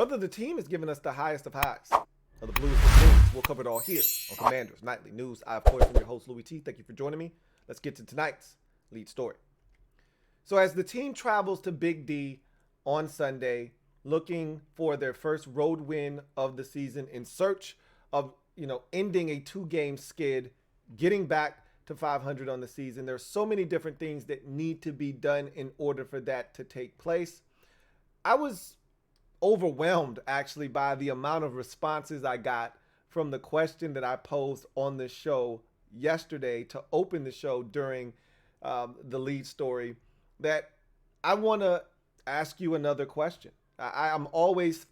whether the team is giving us the highest of highs or the bluest of blues. We'll cover it all here on Commanders Nightly News. I, of course, am your host, Louie T. Thank you for joining me. Let's get to tonight's lead story. So as the team travels to Big D on Sunday, looking for their first road win of the season in search of, ending a 2-game skid, getting back to 500 on the season. There's so many different things that need to be done in order for that to take place. I was overwhelmed actually by the amount of responses I got from the question that I posed on the show yesterday to open the show during the lead story, that I want to ask you another question. I'm always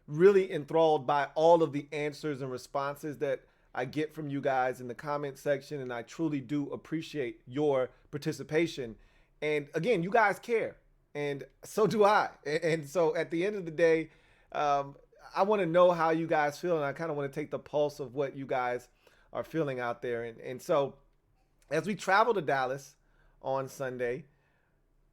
really enthralled by all of the answers and responses that I get from you guys in the comment section, and I truly do appreciate your participation. And again, you guys care, and so do I. And so at the end of the day, I want to know how you guys feel, and I kind of want to take the pulse of what you guys are feeling out there. And so as we travel to Dallas on Sunday,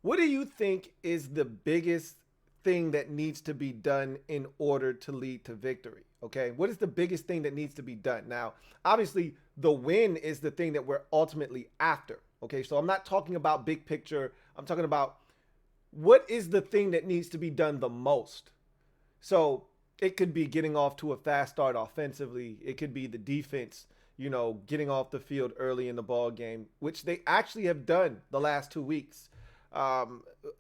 what do you think is the biggest thing that needs to be done in order to lead to victory? Okay, what is the biggest thing that needs to be done? Now, obviously, the win is the thing that we're ultimately after. Okay, so I'm not talking about big picture. I'm talking about what is the thing that needs to be done the most. So it could be getting off to a fast start offensively. It could be the defense, getting off the field early in the ball game, which they actually have done the last 2 weeks.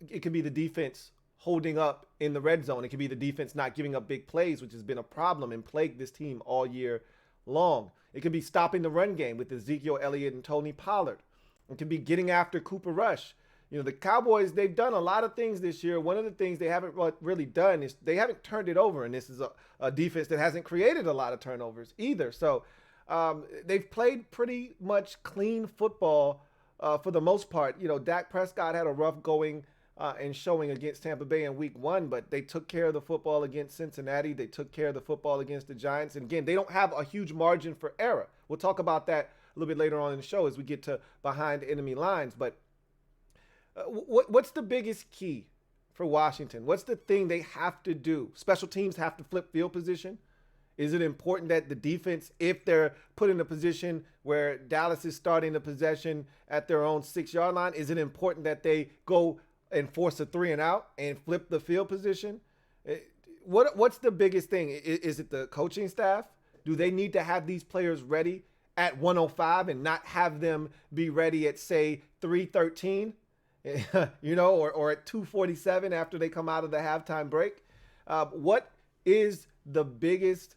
It could be the defense holding up in the red zone. It could be the defense not giving up big plays, which has been a problem and plagued this team all year long. It could be stopping the run game with Ezekiel Elliott and Tony Pollard. It could be getting after Cooper Rush. The Cowboys, they've done a lot of things this year. One of the things they haven't really done is they haven't turned it over, and this is a defense that hasn't created a lot of turnovers either. So they've played pretty much clean football for the most part. Dak Prescott had a rough going and showing against Tampa Bay in week 1, but they took care of the football against Cincinnati. They took care of the football against the Giants. And again, they don't have a huge margin for error. We'll talk about that a little bit later on in the show as we get to behind enemy lines. But what's the biggest key for Washington? What's the thing they have to do? Special teams have to flip field position. Is it important that the defense, if they're put in a position where Dallas is starting the possession at their own 6-yard line, is it important that they go and force a 3 and out and flip the field position? What's the biggest thing? Is it the coaching staff? Do they need to have these players ready at 105 and not have them be ready at, say, 3:13, or at 2:47 after they come out of the halftime break? What is the biggest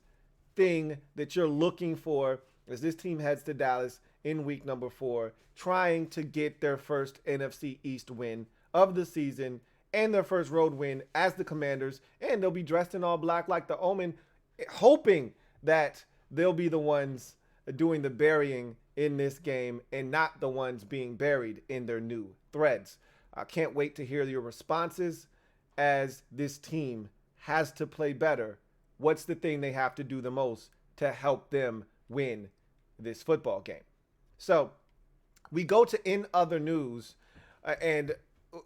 thing that you're looking for as this team heads to Dallas in week number 4, trying to get their first NFC East win of the season and their first road win as the Commanders? And they'll be dressed in all black like the Omen, hoping that they'll be the ones doing the burying in this game and not the ones being buried in their new threads. I can't wait to hear your responses as this team has to play better. What's the thing they have to do the most to help them win this football game? So we go to in other news, and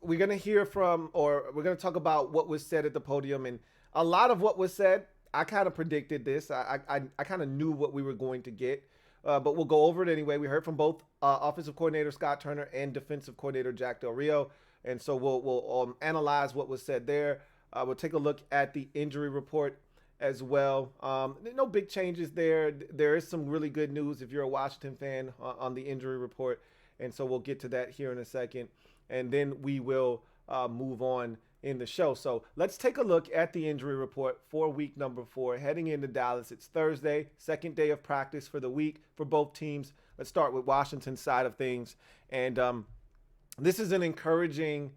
we're going to hear from, or we're going to talk about what was said at the podium. And a lot of what was said, I kind of predicted this. I kind of knew what we were going to get, but we'll go over it anyway. We heard from both offensive coordinator Scott Turner and defensive coordinator Jack Del Rio. And so we'll analyze what was said there. We'll take a look at the injury report as well. No big changes there. There is some really good news if you're a Washington fan on the injury report. And so we'll get to that here in a second. And then we will move on in the show. So let's take a look at the injury report for week number 4. Heading into Dallas, it's Thursday, second day of practice for the week for both teams. Let's start with Washington's side of things. And this is an encouraging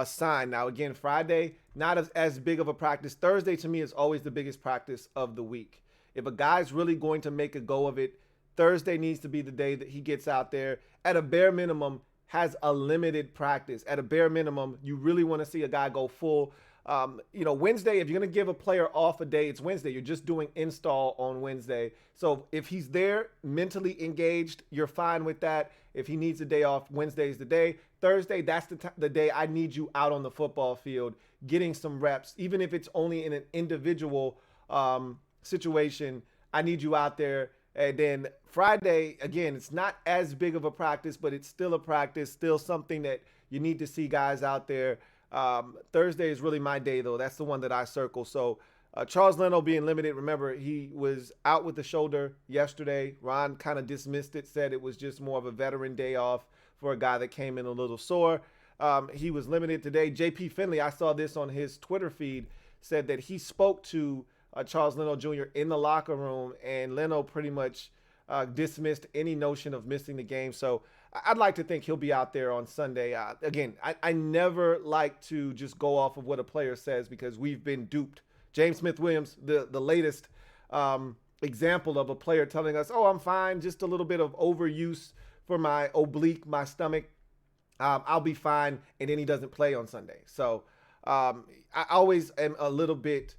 sign. Now, again, Friday, not as big of a practice. Thursday, to me, is always the biggest practice of the week. If a guy's really going to make a go of it, Thursday needs to be the day that he gets out there. At a bare minimum, has a limited practice. At a bare minimum, you really want to see a guy go full. Wednesday, if you're going to give a player off a day, it's Wednesday. You're just doing install on Wednesday. So if he's there, mentally engaged, you're fine with that. If he needs a day off, Wednesday's the day. Thursday, that's the day I need you out on the football field, getting some reps, even if it's only in an individual situation. I need you out there. And then Friday, again, it's not as big of a practice, but it's still a practice, still something that you need to see guys out there. Thursday is really my day, though. That's the one that I circle. So Charles Leno being limited, remember, he was out with the shoulder yesterday. Ron kind of dismissed it, said it was just more of a veteran day off for a guy that came in a little sore. He was limited today. J.P. Finley, I saw this on his Twitter feed, said that he spoke to Charles Leno Jr. in the locker room, and Leno pretty much dismissed any notion of missing the game. So I'd like to think he'll be out there on Sunday. Again, I never like to just go off of what a player says because we've been duped. James Smith-Williams, the latest example of a player telling us, oh, I'm fine, just a little bit of overuse for my oblique, my stomach. I'll be fine, and then he doesn't play on Sunday. So I always am a little bit,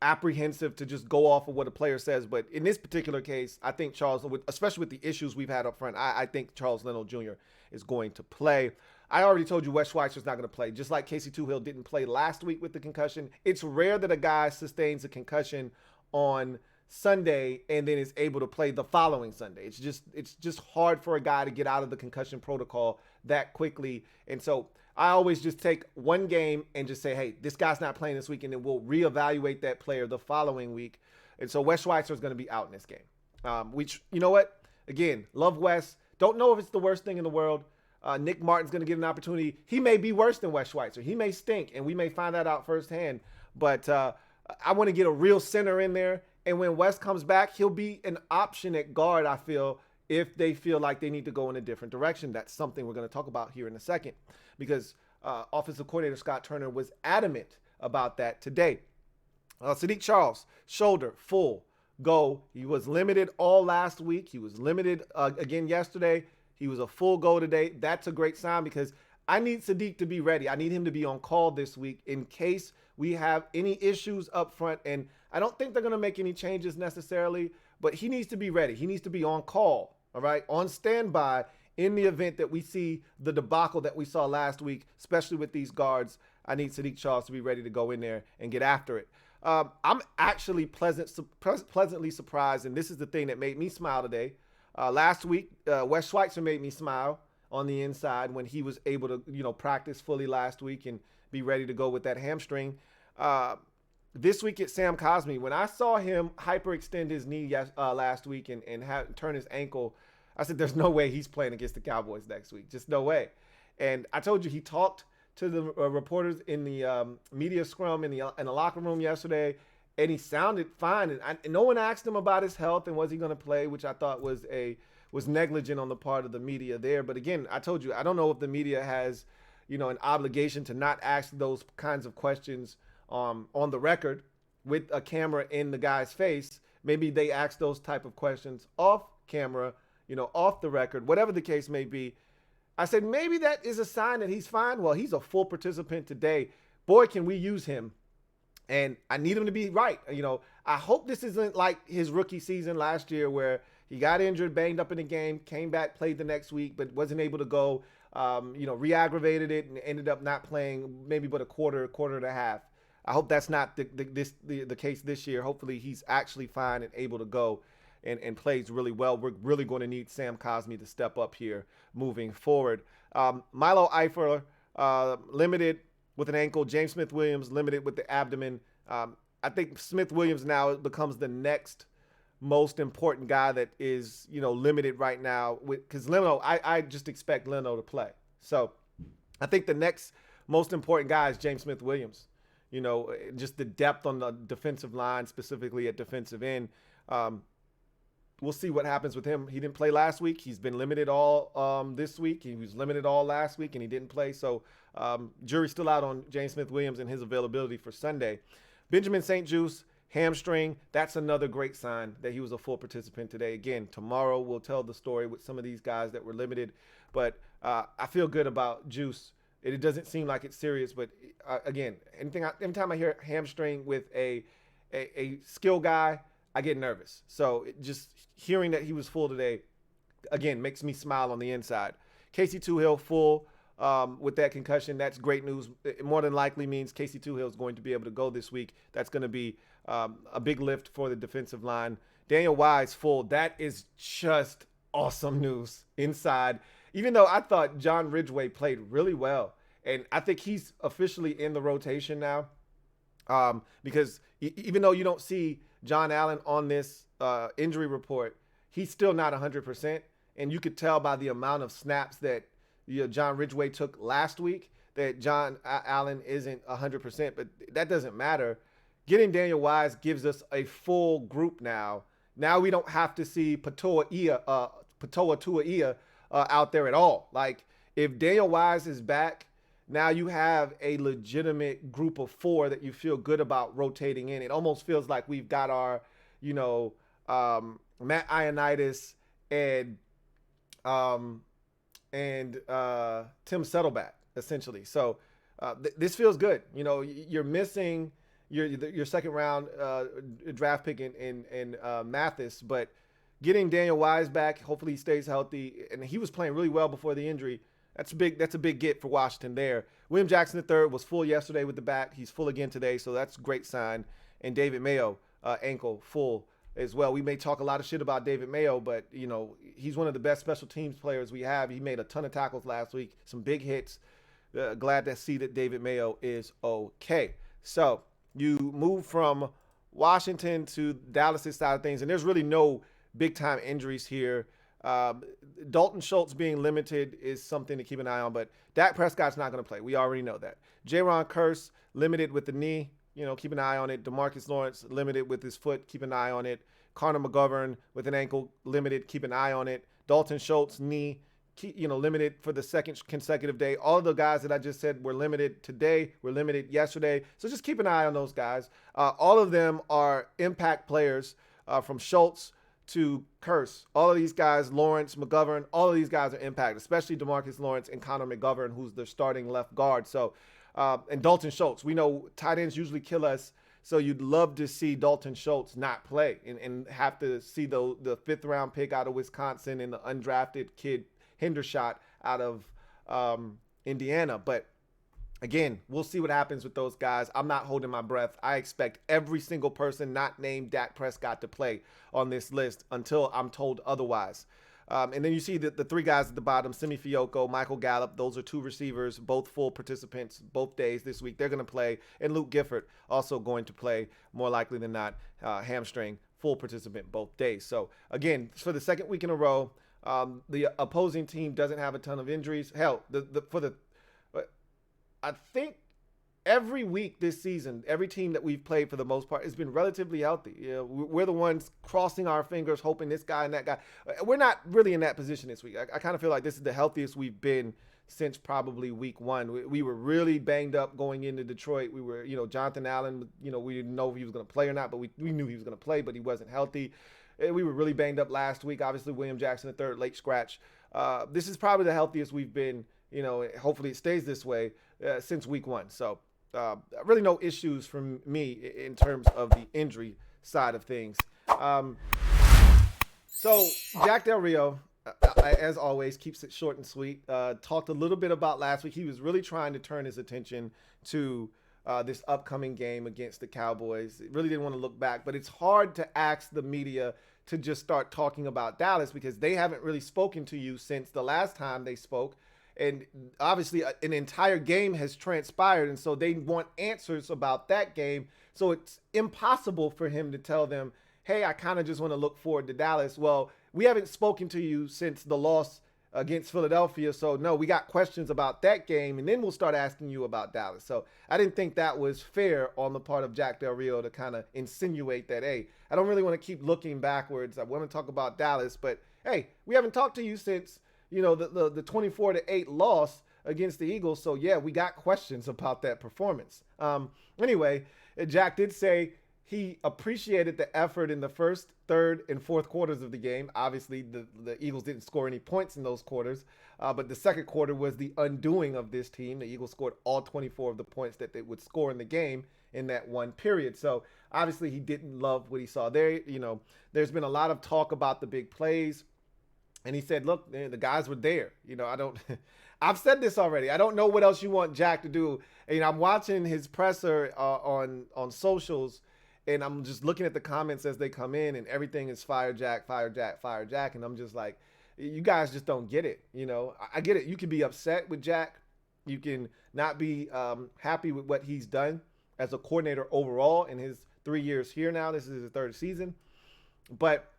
apprehensive to just go off of what a player says. But in this particular case, I think Charles, especially with the issues we've had up front, I think Charles Leno Jr. is going to play. I already told you Wes Schweitzer's not going to play, just like Casey Toohill didn't play last week with the concussion. It's rare that a guy sustains a concussion on Sunday and then is able to play the following Sunday. It's just hard for a guy to get out of the concussion protocol that quickly. And so I always just take one game and just say, hey, this guy's not playing this week, and then we'll reevaluate that player the following week. And so Wes Schweitzer is going to be out in this game. Which, you know what? Again, love Wes. Don't know if it's the worst thing in the world. Nick Martin's going to get an opportunity. He may be worse than Wes Schweitzer. He may stink, and we may find that out firsthand. But I want to get a real center in there. And when Wes comes back, he'll be an option at guard, I feel, if they feel like they need to go in a different direction. That's something we're going to talk about here in a second, because offensive coordinator Scott Turner was adamant about that today. Sadiq Charles, shoulder, full, go. He was limited all last week. He was limited again yesterday. He was a full go today. That's a great sign because I need Sadiq to be ready. I need him to be on call this week in case we have any issues up front. And I don't think they're going to make any changes necessarily, but he needs to be ready. He needs to be on call, all right, on standby in the event that we see the debacle that we saw last week, especially with these guards. I need Sadiq Charles to be ready to go in there and get after it. I'm actually pleasantly surprised, and this is the thing that made me smile today. Last week, Wes Schweitzer made me smile on the inside when he was able to, practice fully last week and be ready to go with that hamstring. This week it's Sam Cosmi. When I saw him hyperextend his knee last week and turn his ankle, I said, there's no way he's playing against the Cowboys next week. Just no way. And I told you, he talked to the reporters in the media scrum in the locker room yesterday, and he sounded fine. And no one asked him about his health and was he going to play, which I thought was negligent on the part of the media there. But again, I told you, I don't know if the media has, an obligation to not ask those kinds of questions on the record with a camera in the guy's face. Maybe they ask those type of questions off camera, off the record, whatever the case may be. I said, maybe that is a sign that he's fine. Well, he's a full participant today. Boy, can we use him. And I need him to be right. I hope this isn't like his rookie season last year where he got injured, banged up in the game, came back, played the next week, but wasn't able to go, re-aggravated it and ended up not playing maybe but a quarter and a half. I hope that's not the case this year. Hopefully he's actually fine and able to go and plays really well. We're really going to need Sam Cosmi to step up here moving forward. Milo Eifler, limited with an ankle. James Smith-Williams, limited with the abdomen. I think Smith-Williams now becomes the next most important guy that is, limited right now. Because Leno, I just expect Leno to play. So I think the next most important guy is James Smith-Williams. Just the depth on the defensive line, specifically at defensive end. We'll see what happens with him. He didn't play last week. He's been limited all this week. He was limited all last week, and he didn't play. So jury's still out on James Smith-Williams and his availability for Sunday. Benjamin St-Juste, hamstring. That's another great sign that he was a full participant today. Again, tomorrow we'll tell the story with some of these guys that were limited. But I feel good about Juice. It doesn't seem like it's serious, but again, anytime I hear hamstring with a skill guy, I get nervous. So just hearing that he was full today, again, makes me smile on the inside. Casey Toohill full with that concussion. That's great news. It more than likely means Casey Toohill is going to be able to go this week. That's going to be a big lift for the defensive line. Daniel Wise full. That is just awesome news inside. Even though I thought John Ridgeway played really well, and I think he's officially in the rotation now, because even though you don't see John Allen on this injury report, he's still not 100%, and you could tell by the amount of snaps that John Ridgeway took last week that John Allen isn't 100%, but that doesn't matter. Getting Daniel Wise gives us a full group now. Now we don't have to see Patoa Tuaia out there at all. Like, if Daniel Wise is back, now you have a legitimate group of 4 that you feel good about rotating in. It almost feels like we've got our, Matt Ioannidis and Tim Settleback, essentially. So this feels good. You're missing your second round draft pick in Mathis, but getting Daniel Wise back, hopefully he stays healthy, and he was playing really well before the injury. That's a big get for Washington there. William Jackson III was full yesterday with the back. He's full again today, so that's a great sign. And David Mayo, ankle, full as well. We may talk a lot of shit about David Mayo, but, he's one of the best special teams players we have. He made a ton of tackles last week, some big hits. Glad to see that David Mayo is okay. So you move from Washington to Dallas' side of things, and there's really no big-time injuries here. Dalton Schultz being limited is something to keep an eye on, but Dak Prescott's not going to play. We already know that. Jaron Kearse, limited with the knee. Keep an eye on it. DeMarcus Lawrence, limited with his foot. Keep an eye on it. Connor McGovern with an ankle, limited. Keep an eye on it. Dalton Schultz, knee, limited for the second consecutive day. All of the guys that I just said were limited today, were limited yesterday. So just keep an eye on those guys. All of them are impact players, from Schultz to Kearse. All of these guys, Lawrence, McGovern, all of these guys are impact, especially DeMarcus Lawrence and Connor McGovern, who's the starting left guard. So, and Dalton Schultz. We know tight ends usually kill us, so you'd love to see Dalton Schultz not play and have to see the 5th round pick out of Wisconsin and the undrafted kid Hendershot out of Indiana. But again, we'll see what happens with those guys. I'm not holding my breath. I expect every single person not named Dak Prescott to play on this list until I'm told otherwise. And then you see the 3 guys at the bottom, Simi Fioco, Michael Gallup. Those are 2 receivers, both full participants both days this week. They're going to play. And Luke Gifford also going to play, more likely than not, hamstring, full participant both days. So, again, for the second week in a row, the opposing team doesn't have a ton of injuries. Hell, I think every week this season, every team that we've played for the most part has been relatively healthy. We're the ones crossing our fingers, hoping this guy and that guy. We're not really in that position this week. I kind of feel like this is the healthiest we've been since probably week 1. We were really banged up going into Detroit. We were, Jonathan Allen, we didn't know if he was going to play or not, but we knew he was going to play, but he wasn't healthy. We were really banged up last week. Obviously, William Jackson III, late scratch. This is probably the healthiest we've been. Hopefully it stays this way since week 1. So really no issues from me in terms of the injury side of things. So Jack Del Rio, as always, keeps it short and sweet. Talked a little bit about last week. He was really trying to turn his attention to this upcoming game against the Cowboys. Really didn't want to look back, but it's hard to ask the media to just start talking about Dallas because they haven't really spoken to you since the last time they spoke. And obviously an entire game has transpired, and so they want answers about that game. So it's impossible for him to tell them, hey, I kind of just want to look forward to Dallas. Well, we haven't spoken to you since the loss against Philadelphia, so no, we got questions about that game, and then we'll start asking you about Dallas. So I didn't think that was fair on the part of Jack Del Rio to kind of insinuate that, hey, I don't really want to keep looking backwards. I want to talk about Dallas, but hey, we haven't talked to you since the 24-8 loss against the Eagles. So yeah, we got questions about that performance. Anyway, Jack did say he appreciated the effort in the first, third, and fourth quarters of the game. Obviously, the Eagles didn't score any points in those quarters, but the second quarter was the undoing of this team. The Eagles scored all 24 of the points that they would score in the game in that one period. So obviously, he didn't love what he saw there. There's been a lot of talk about the big plays. And he said, look, man, the guys were there. I don't, I've said this already. I don't know what else you want Jack to do. And I'm watching his presser on socials, and I'm just looking at the comments as they come in, and everything is fire Jack, fire Jack, fire Jack. And I'm just like, you guys just don't get it. I get it. You can be upset with Jack. You can not be happy with what he's done as a coordinator overall in his 3 years here now. This is his third season. But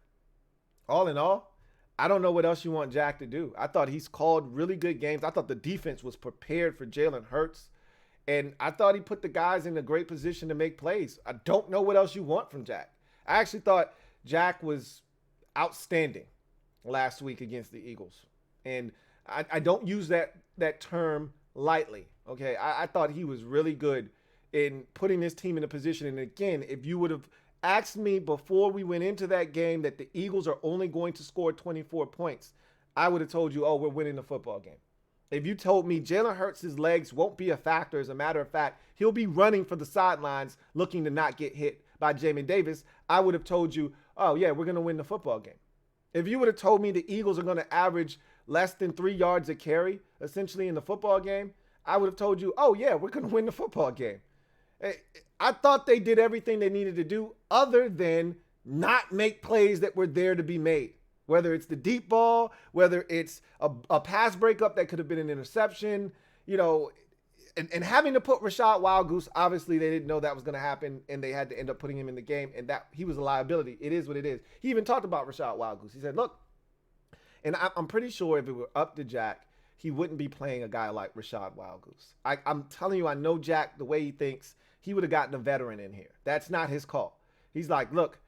all in all, I don't know what else you want Jack to do. I thought he's called really good games. I thought the defense was prepared for Jalen Hurts. And I thought he put the guys in a great position to make plays. I don't know what else you want from Jack. I actually thought Jack was outstanding last week against the Eagles. And I don't use that term lightly. Okay, I thought he was really good in putting this team in a position. And again, if you would have asked me before we went into that game that the Eagles are only going to score 24 points, I would have told you, oh, we're winning the football game. If you told me Jalen Hurts' legs won't be a factor, as a matter of fact, he'll be running for the sidelines looking to not get hit by Jamin Davis, I would have told you, oh, yeah, we're going to win the football game. If you would have told me the Eagles are going to average less than 3 yards a carry, essentially, in the football game, I would have told you, oh, yeah, we're going to win the football game. I thought they did everything they needed to do other than not make plays that were there to be made. Whether it's the deep ball, whether it's a pass breakup that could have been an interception, and having to put Rashad Wildgoose, obviously they didn't know that was going to happen, and they had to end up putting him in the game, and that he was a liability. It is what it is. He even talked about Rashad Wildgoose. He said, look, and I'm pretty sure if it were up to Jack, he wouldn't be playing a guy like Rashad Wildgoose. I'm telling you, I know Jack, the way he thinks, he would have gotten a veteran in here. That's not his call. He's like, look,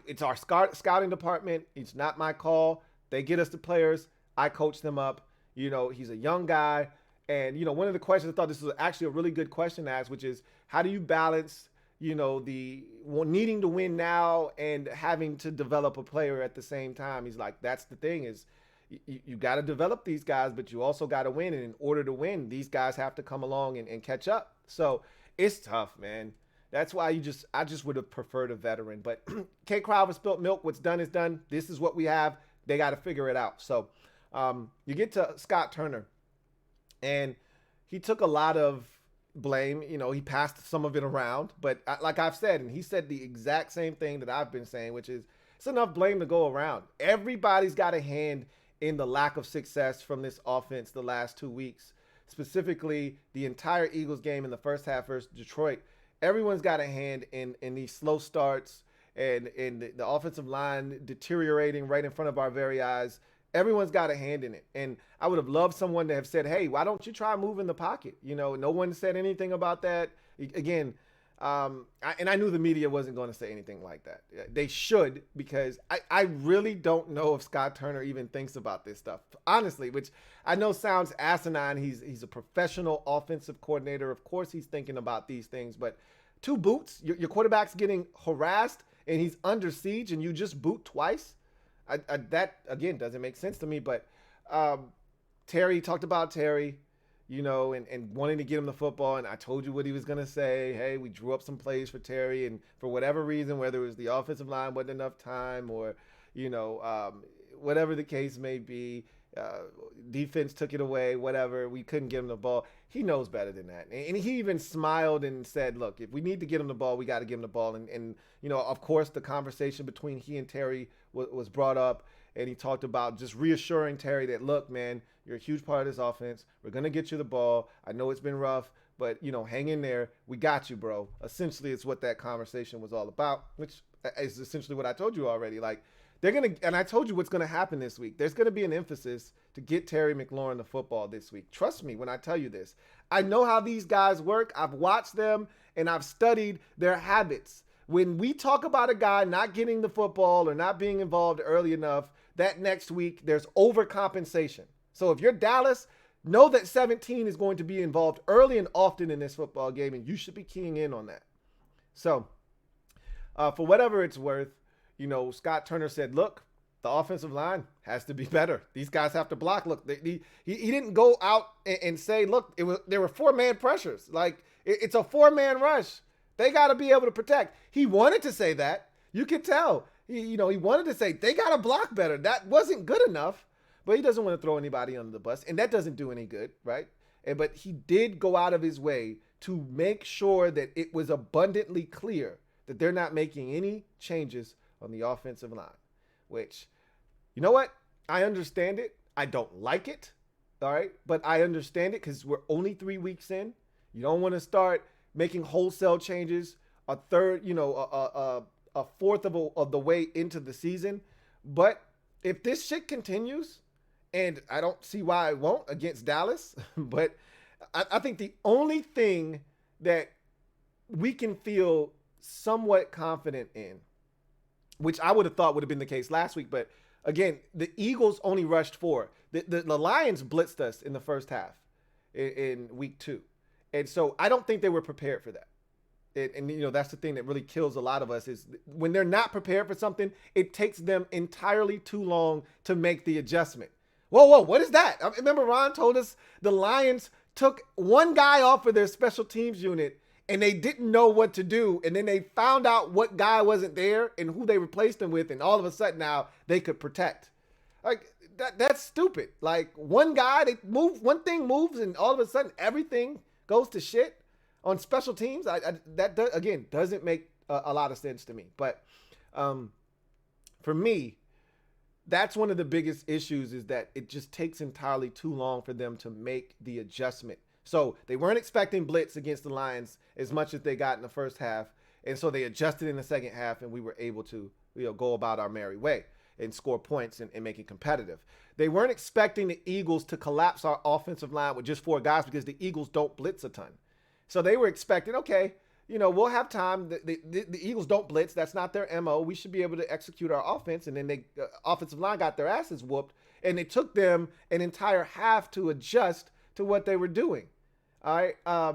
it's our scouting department. It's not my call. They get us the players. I coach them up. He's a young guy. And, one of the questions, I thought this was actually a really good question to ask, which is, how do you balance, the needing to win now and having to develop a player at the same time? He's like, that's the thing is, you got to develop these guys, but you also got to win. And in order to win, these guys have to come along and catch up. So it's tough, man. That's why I just would have preferred a veteran. But K. Crowder spilt milk. What's done is done. This is what we have. They got to figure it out. So you get to Scott Turner, and he took a lot of blame. He passed some of it around. But like I've said, and he said the exact same thing that I've been saying, which is it's enough blame to go around. Everybody's got a hand in the lack of success from this offense the last 2 weeks, specifically the entire Eagles game in the first half versus Detroit. Everyone's got a hand in these slow starts and in the offensive line deteriorating right in front of our very eyes. Everyone's got a hand in it. And I would have loved someone to have said, hey, why don't you try moving the pocket? No one said anything about that. Again, I knew the media wasn't going to say anything like that. They should, because I really don't know if Scott Turner even thinks about this stuff, honestly, which I know sounds asinine. He's a professional offensive coordinator. Of course he's thinking about these things, but 2 boots, your quarterback's getting harassed and he's under siege and you just boot twice. That, again, doesn't make sense to me. But Terry talked about Terry, and wanting to get him the football. And I told you what he was going to say. Hey, we drew up some plays for Terry. And for whatever reason, whether it was the offensive line wasn't enough time or, whatever the case may be, defense took it away, whatever, we couldn't get him the ball. He knows better than that. And he even smiled and said, look, if we need to get him the ball, we got to give him the ball. And of course, the conversation between he and Terry was brought up. And he talked about just reassuring Terry that, look, man, you're a huge part of this offense. We're going to get you the ball. I know it's been rough, but, hang in there. We got you, bro. Essentially, it's what that conversation was all about, which is essentially what I told you already. Like, they're going to, and I told you what's going to happen this week. There's going to be an emphasis to get Terry McLaurin the football this week. Trust me when I tell you this. I know how these guys work. I've watched them, and I've studied their habits. When we talk about a guy not getting the football or not being involved early enough, that next week there's overcompensation. So if you're Dallas, know that 17 is going to be involved early and often in this football game, and you should be keying in on that. So for whatever it's worth, Scott Turner said, look, the offensive line has to be better. These guys have to block. Look, he didn't go out and say, look, there were 4-man pressures. Like, it's a 4-man rush. They got to be able to protect. He wanted to say that. You could tell. He wanted to say they got to block better. That wasn't good enough. but he doesn't want to throw anybody under the bus, and that doesn't do any good, right? But he did go out of his way to make sure that it was abundantly clear that they're not making any changes on the offensive line, which, you know what? I understand it. I don't like it, all right? But I understand it because we're only 3 weeks in. You don't want to start making wholesale changes a third, a fourth of the way into the season. But if this shit continues, and I don't see why it won't against Dallas, but I think the only thing that we can feel somewhat confident in, which I would have thought would have been the case last week, but again, the Eagles only rushed 4. The Lions blitzed us in the first half in week 2. And so I don't think they were prepared for that. And that's the thing that really kills a lot of us is when they're not prepared for something, it takes them entirely too long to make the adjustment. Whoa, what is that? I remember Ron told us the Lions took one guy off of their special teams unit and they didn't know what to do. And then they found out what guy wasn't there and who they replaced him with. And all of a sudden now they could protect. Like that's stupid. Like one guy, one thing moves and all of a sudden everything goes to shit on special teams. That doesn't make a lot of sense to me. But for me, that's one of the biggest issues is that it just takes entirely too long for them to make the adjustment. So they weren't expecting blitz against the Lions as much as they got in the first half. And so they adjusted in the second half and we were able to go about our merry way and score points and make it competitive. They weren't expecting the Eagles to collapse our offensive line with just 4 guys because the Eagles don't blitz a ton. So they were expecting, okay, we'll have time. The Eagles don't blitz. That's not their MO. We should be able to execute our offense. And then the offensive line got their asses whooped. And it took them an entire half to adjust to what they were doing. All right.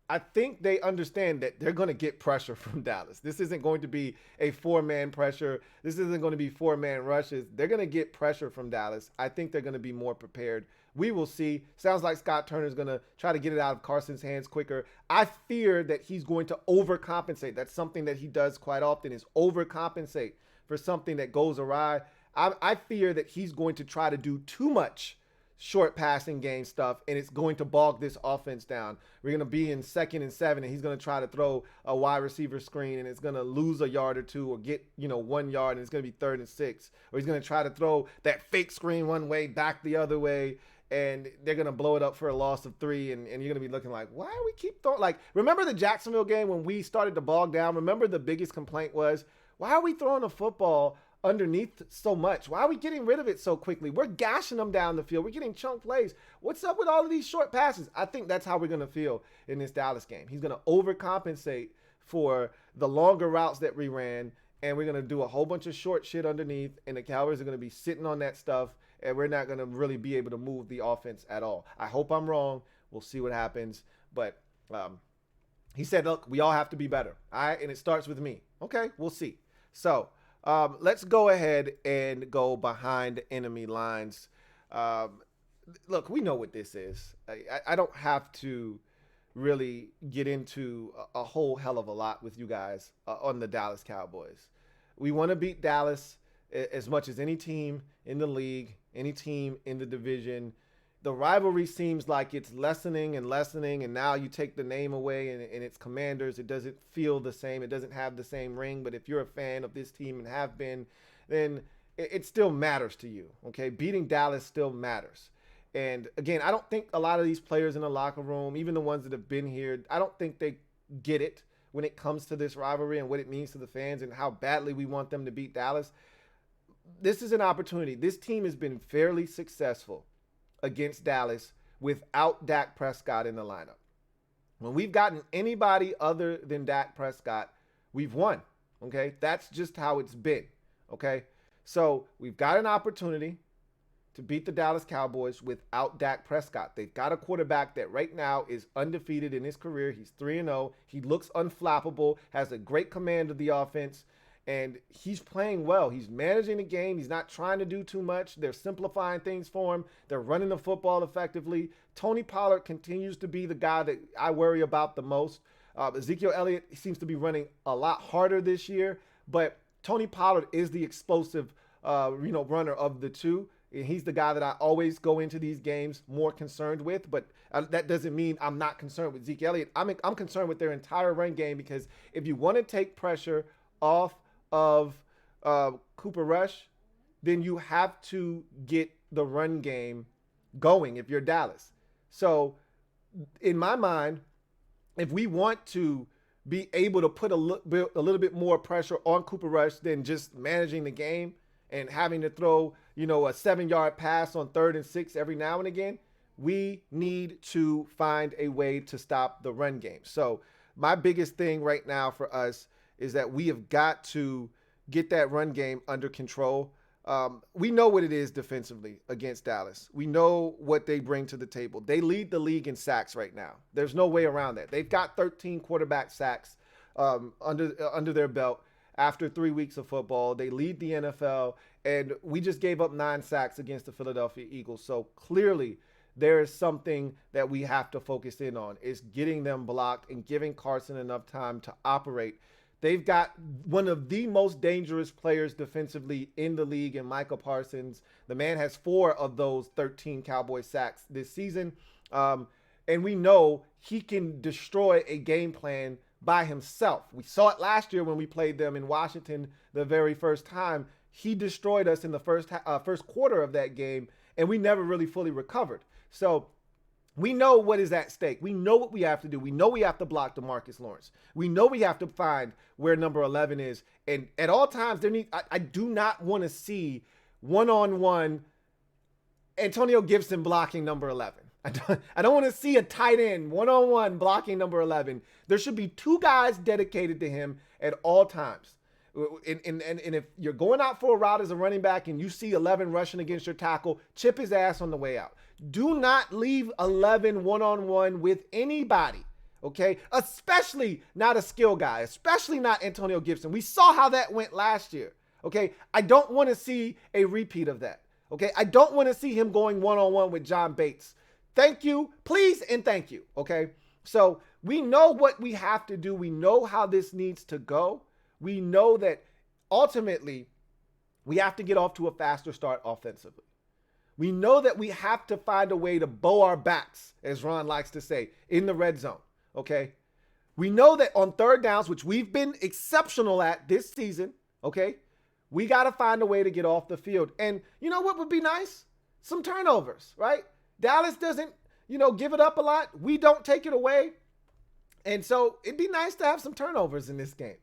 I think they understand that they're going to get pressure from Dallas. This isn't going to be a 4-man pressure. This isn't going to be 4-man rushes. They're going to get pressure from Dallas. I think they're going to be more prepared. We will see. Sounds like Scott Turner's going to try to get it out of Carson's hands quicker. I fear that he's going to overcompensate. That's something that he does quite often is overcompensate for something that goes awry. I fear that he's going to try to do too much short passing game stuff, and it's going to bog this offense down. We're going to be in 2nd and 7, and he's going to try to throw a wide receiver screen, and it's going to lose a yard or 2 or get, 1 yard, and it's going to be 3rd and 6. Or he's going to try to throw that fake screen one way, back the other way, and they're going to blow it up for a loss of 3, and you're going to be looking like, why do we keep throwing? Like, remember the Jacksonville game when we started to bog down? Remember the biggest complaint was, why are we throwing the football underneath so much? Why are we getting rid of it so quickly? We're gashing them down the field. We're getting chunk plays. What's up with all of these short passes? I think that's how we're going to feel in this Dallas game. He's going to overcompensate for the longer routes that we ran, and we're going to do a whole bunch of short shit underneath, and the Cowboys are going to be sitting on that stuff, and we're not going to really be able to move the offense at all. I hope I'm wrong. We'll see what happens. But he said, look, we all have to be better. All right, and it starts with me. Okay, we'll see. So let's go ahead and go behind enemy lines. Look, we know what this is. I don't have to really get into a whole hell of a lot with you guys on the Dallas Cowboys. We want to beat Dallas as much as any team in the league, any team in the division. The rivalry seems like it's lessening, and now you take the name away and it's Commanders. It doesn't feel the same. It doesn't have the same ring. But if you're a fan of this team and have been, then it still matters to you, okay? Beating Dallas still matters. And, again, I don't think a lot of these players in the locker room, even the ones that have been here, I don't think they get it when it comes to this rivalry and what it means to the fans and how badly we want them to beat Dallas. This is an opportunity. This team has been fairly successful against Dallas without Dak Prescott in the lineup. When we've gotten anybody other than Dak Prescott, we've won, okay? That's just how it's been, okay? So we've got an opportunity to beat the Dallas Cowboys without Dak Prescott. They've got a quarterback that right now is undefeated in his career. He's 3-0. He looks unflappable, has a great command of the offense, and he's playing well. He's managing the game. He's not trying to do too much. They're simplifying things for him. They're running the football effectively. Tony Pollard continues to be the guy that I worry about the most. Ezekiel Elliott seems to be running a lot harder this year, but Tony Pollard is the explosive runner of the two. And he's the guy that I always go into these games more concerned with, but that doesn't mean I'm not concerned with Zeke Elliott. I'm concerned with their entire run game, because if you want to take pressure off of Cooper Rush, then you have to get the run game going if you're Dallas. So in my mind, if we want to be able to put a little bit more pressure on Cooper Rush than just managing the game and having to throw, a 7-yard pass on 3rd and 6 every now and again, we need to find a way to stop the run game. So my biggest thing right now for us is that we have got to get that run game under control. We know what it is defensively against Dallas. We know what they bring to the table. They lead the league in sacks right now. There's no way around that. They've got 13 quarterback sacks under their belt after 3 weeks of football. They lead the NFL, and we just gave up 9 sacks against the Philadelphia Eagles. So clearly there is something that we have to focus in on, is getting them blocked and giving Carson enough time to operate. They've got one of the most dangerous players defensively in the league in Micah Parsons. The man has 4 of those 13 Cowboy sacks this season. And we know he can destroy a game plan by himself. We saw it last year when we played them in Washington the very first time. He destroyed us in the first quarter of that game, and we never really fully recovered. So we know what is at stake. We know what we have to do. We know we have to block DeMarcus Lawrence. We know we have to find where number 11 is. And at all times, I do not want to see one-on-one Antonio Gibson blocking number 11. I don't want to see a tight end one-on-one blocking number 11. There should be 2 guys dedicated to him at all times. And if you're going out for a route as a running back and you see 11 rushing against your tackle, chip his ass on the way out. Do not leave 11 one-on-one with anybody, okay? Especially not a skill guy, especially not Antonio Gibson. We saw how that went last year, okay? I don't want to see a repeat of that, okay? I don't want to see him going one-on-one with John Bates. Thank you, please, and thank you, okay? So we know what we have to do. We know how this needs to go. We know that ultimately we have to get off to a faster start offensively. We know that we have to find a way to bow our backs, as Ron likes to say, in the red zone, okay? We know that on 3rd downs, which we've been exceptional at this season, okay, we got to find a way to get off the field. And you know what would be nice? Some turnovers, right? Dallas doesn't, give it up a lot. We don't take it away. And so it'd be nice to have some turnovers in this game.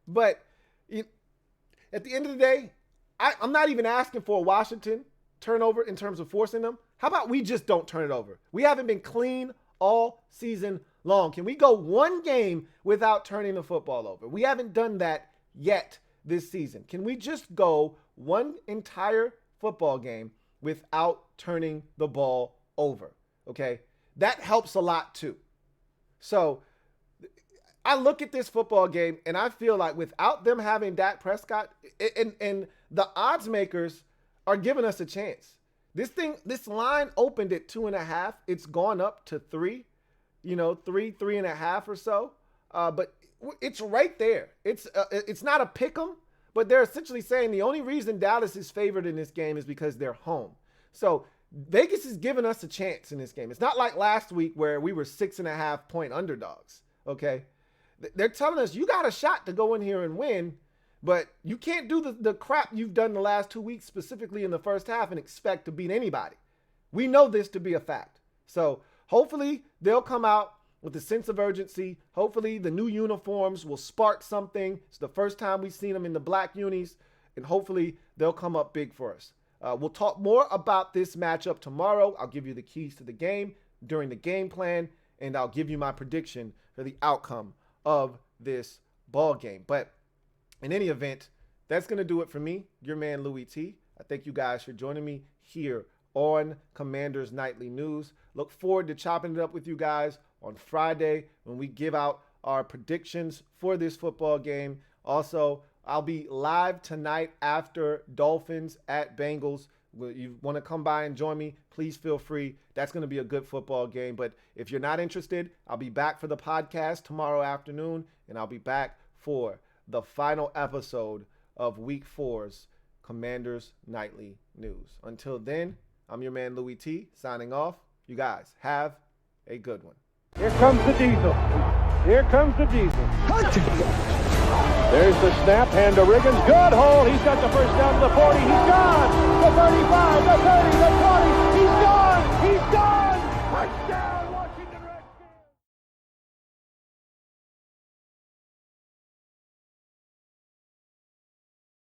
But at the end of the day, I'm not even asking for a Washington turnover in terms of forcing them. How about we just don't turn it over? We haven't been clean all season long. Can we go one game without turning the football over? We haven't done that yet this season. Can we just go one entire football game without turning the ball over? Okay, that helps a lot too. So I look at this football game and I feel like without them having Dak Prescott, and the odds makers are giving us a chance. This line opened at 2.5. It's gone up to 3, 3.5 or so. But it's right there. It's not a pick 'em, but they're essentially saying the only reason Dallas is favored in this game is because they're home. So Vegas is giving us a chance in this game. It's not like last week where we were 6.5 point underdogs. Okay. They're telling us you got a shot to go in here and win, but you can't do the crap you've done the last 2 weeks, specifically in the first half, and expect to beat anybody. We know this to be a fact. So hopefully they'll come out with a sense of urgency. Hopefully the new uniforms will spark something. It's the first time we've seen them in the black unis, and hopefully they'll come up big for us. We'll talk more about this matchup tomorrow. I'll give you the keys to the game during the game plan, and I'll give you my prediction for the outcome of this ball game. But in any event, that's going to do it for me, your man Louie T. I thank you guys for joining me here on Commanders Nightly News. Look forward to chopping it up with you guys on Friday when we give out our predictions for this football game. Also, I'll be live tonight after Dolphins at Bengals. If you want to come by and join me, please feel free. That's going to be a good football game. But if you're not interested, I'll be back for the podcast tomorrow afternoon, and I'll be back for the final episode of Week 4's Commanders Nightly News. Until then, I'm your man Louie T, signing off. You guys have a good one. Here comes the diesel. Here comes the diesel. There's the snap, hand to Riggins. Good hold. He's got the first down to the 40. He's gone. The 35, the 30, the 20. He's gone. He's gone.